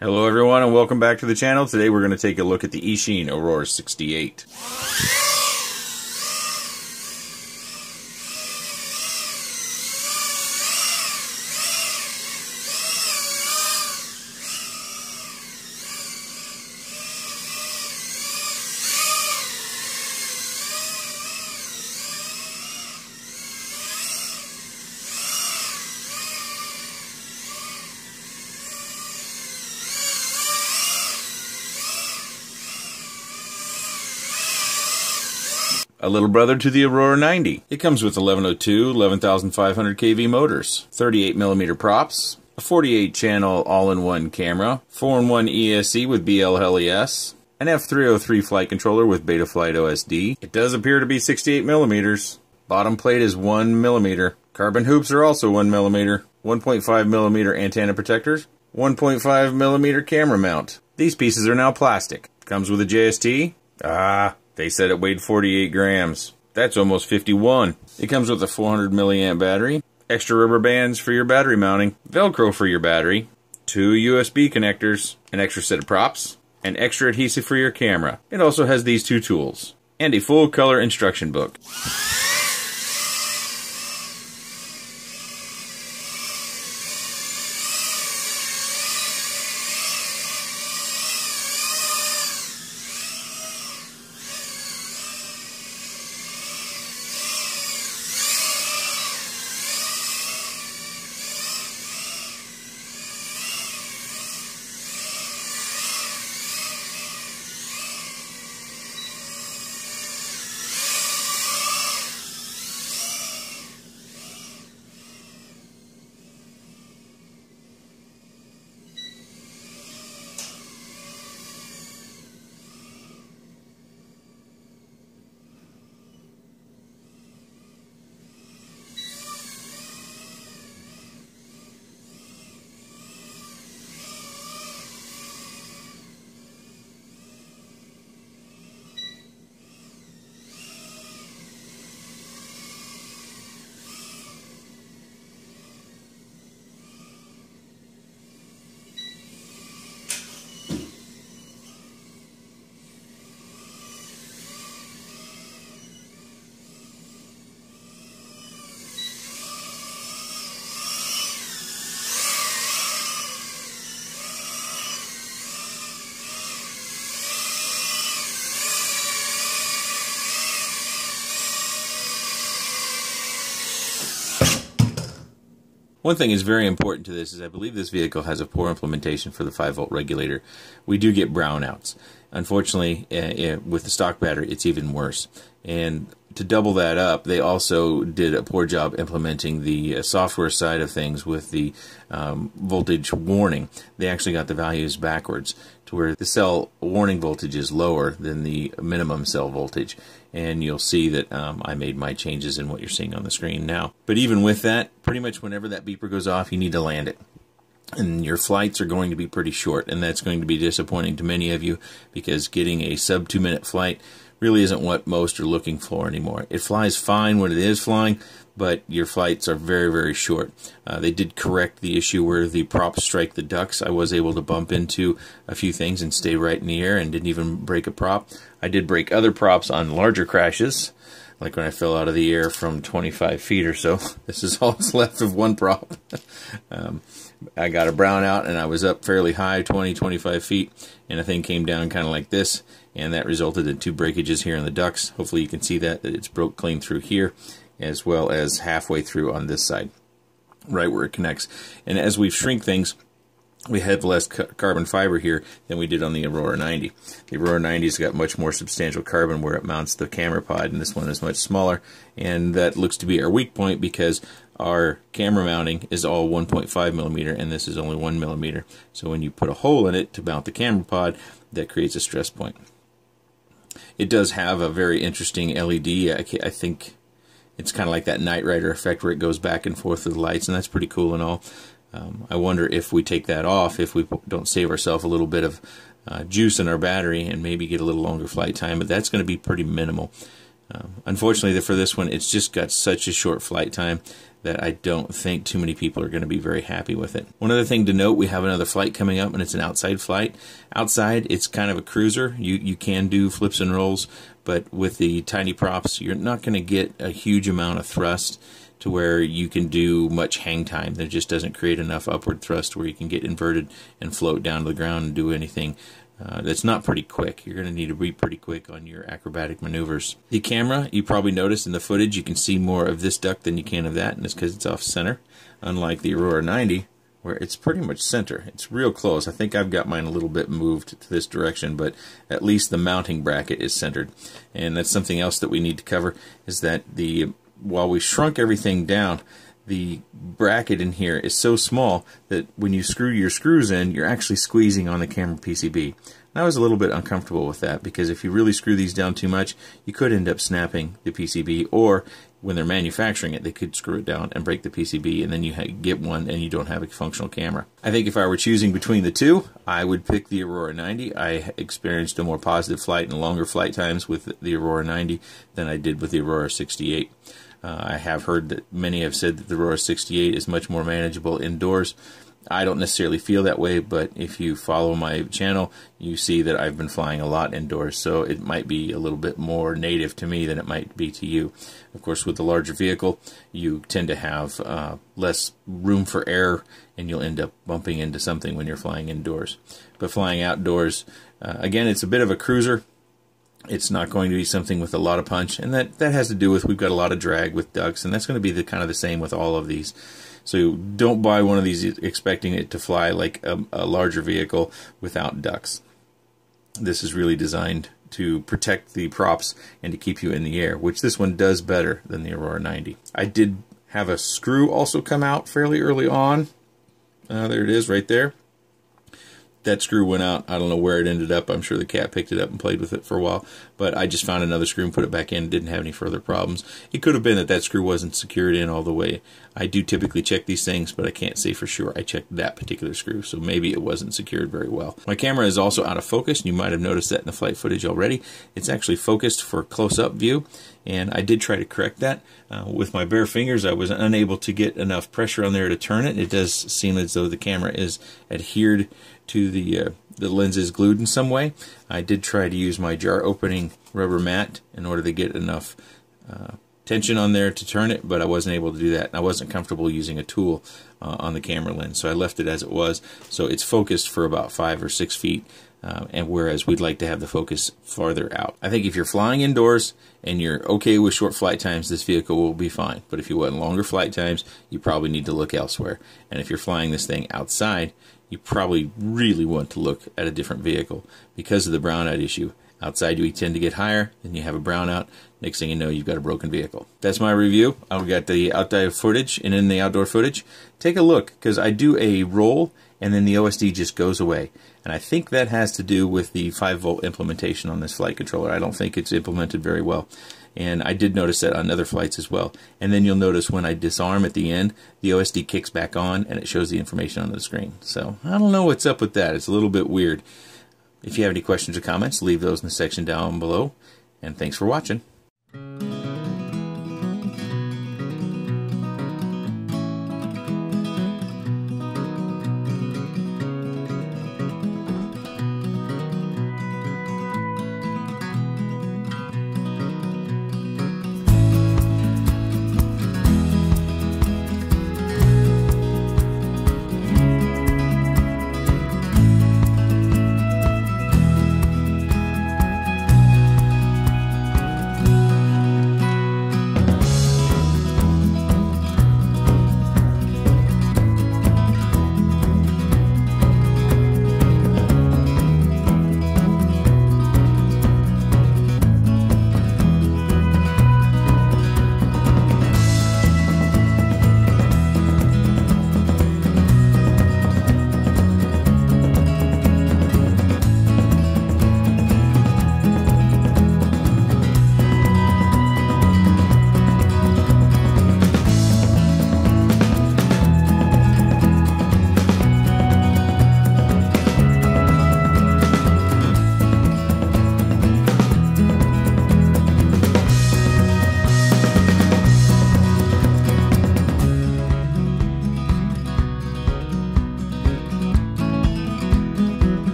Hello everyone and welcome back to the channel. Today we're going to take a look at the Eachine Aurora68. A little brother to the Aurora 90. It comes with 1102, 11,500 kV motors, 38mm props, a 48-channel all-in-one camera, 4-in-1 ESC with BLLES, an F303 flight controller with Betaflight OSD. It does appear to be 68mm. Bottom plate is 1mm. Carbon hoops are also 1mm. 1.5mm antenna protectors, 1.5mm camera mount. These pieces are now plastic. Comes with a JST. They said it weighed 48 grams. That's almost 51. It comes with a 400 milliamp battery, extra rubber bands for your battery mounting, Velcro for your battery, 2 USB connectors, an extra set of props, and extra adhesive for your camera. It also has these 2 tools, and a full color instruction book. One thing is very important to this is I believe this vehicle has a poor implementation for the 5-volt regulator. We do get brownouts. Unfortunately, with the stock battery, it's even worse. And to double that up, they also did a poor job implementing the software side of things with the voltage warning. They actually got the values backwards to where the cell warning voltage is lower than the minimum cell voltage. And you'll see that I made my changes in what you're seeing on the screen now. But even with that, pretty much whenever that beeper goes off, you need to land it. And your flights are going to be pretty short, and that's going to be disappointing to many of you because getting a sub 2-minute flight really isn't what most are looking for anymore. It flies fine when it is flying, but your flights are very, very short. They did correct the issue where the props strike the ducts. I was able to bump into a few things and stay right in the air and didn't even break a prop. I did break other props on larger crashes, like when I fell out of the air from 25 feet or so. This is all that's left of one prop. I got a brownout and I was up fairly high, 20-25 feet, and the thing came down kind of like this, and that resulted in 2 breakages here in the ducts. Hopefully you can see that it's broke clean through here as well as halfway through on this side, right where it connects. And as we've shrink things, we have less carbon fiber here than we did on the Aurora 90. The Aurora 90's got much more substantial carbon where it mounts the camera pod, and this one is much smaller, and that looks to be our weak point because our camera mounting is all 1.5mm and this is only 1mm. So when you put a hole in it to mount the camera pod, that creates a stress point. It does have a very interesting LED. I think it's kind of like that Knight Rider effect where it goes back and forth with the lights, and that's pretty cool and all. I wonder if we take that off, if we don't save ourselves a little bit of juice in our battery and maybe get a little longer flight time, but that's going to be pretty minimal. Unfortunately for this one, it's just got such a short flight time that I don't think too many people are going to be very happy with it. One other thing to note, we have another flight coming up, and it's an outside flight. Outside, it's kind of a cruiser. You can do flips and rolls, but with the tiny props, you're not going to get a huge amount of thrust to where you can do much hang time. That just doesn't create enough upward thrust where you can get inverted and float down to the ground and do anything that's not pretty quick. You're going to need to be pretty quick on your acrobatic maneuvers. The camera, you probably noticed in the footage, you can see more of this duck than you can of that, and it's because it's off center, unlike the Aurora 90, where it's pretty much center. It's real close. I think I've got mine a little bit moved to this direction, but at least the mounting bracket is centered. And that's something else that we need to cover, is that while we shrunk everything down, the bracket in here is so small that when you screw your screws in, you're actually squeezing on the camera PCB. And I was a little bit uncomfortable with that, because if you really screw these down too much, you could end up snapping the PCB, or when they're manufacturing it, they could screw it down and break the PCB, and then you get one and you don't have a functional camera. I think if I were choosing between the two, I would pick the Aurora 90. I experienced a more positive flight and longer flight times with the Aurora 90 than I did with the Aurora 68. I have heard that many have said that the Aurora 68 is much more manageable indoors. I don't necessarily feel that way, but if you follow my channel, you see that I've been flying a lot indoors, so it might be a little bit more native to me than it might be to you. Of course, with the larger vehicle, you tend to have less room for error, and you'll end up bumping into something when you're flying indoors. But flying outdoors, again, it's a bit of a cruiser. It's not going to be something with a lot of punch, and that has to do with we've got a lot of drag with ducks, and that's going to be kind of the same with all of these. So don't buy one of these expecting it to fly like a larger vehicle without ducks. This is really designed to protect the props and to keep you in the air, which this one does better than the Aurora 90. I did have a screw also come out fairly early on. There it is right there. That screw went out. I don't know where it ended up. I'm sure the cat picked it up and played with it for a while, but I just found another screw and put it back in. Didn't have any further problems. It could have been that screw wasn't secured in all the way. I do typically check these things, but I can't say for sure. I checked that particular screw, so maybe it wasn't secured very well. My camera is also out of focus, and you might have noticed that in the flight footage already. It's actually focused for close-up view, and I did try to correct that. With my bare fingers, I was unable to get enough pressure on there to turn it. It does seem as though the camera is adhered to the lens is glued in some way. I did try to use my jar opening rubber mat in order to get enough tension on there to turn it, but I wasn't able to do that. I wasn't comfortable using a tool on the camera lens, so I left it as it was. So it's focused for about 5 or 6 feet, and whereas we'd like to have the focus farther out. I think if you're flying indoors and you're okay with short flight times, this vehicle will be fine. But if you want longer flight times, you probably need to look elsewhere. And if you're flying this thing outside, you probably really want to look at a different vehicle because of the brownout issue. Outside, we tend to get higher, and you have a brownout. Next thing you know, you've got a broken vehicle. That's my review. I've got the outdoor footage and in the outdoor footage. Take a look, because I do a roll, and then the OSD just goes away. And I think that has to do with the 5-volt implementation on this flight controller. I don't think it's implemented very well. And I did notice that on other flights as well. And then you'll notice when I disarm at the end, the OSD kicks back on and it shows the information on the screen. So I don't know what's up with that. It's a little bit weird. If you have any questions or comments, leave those in the section down below. And thanks for watching.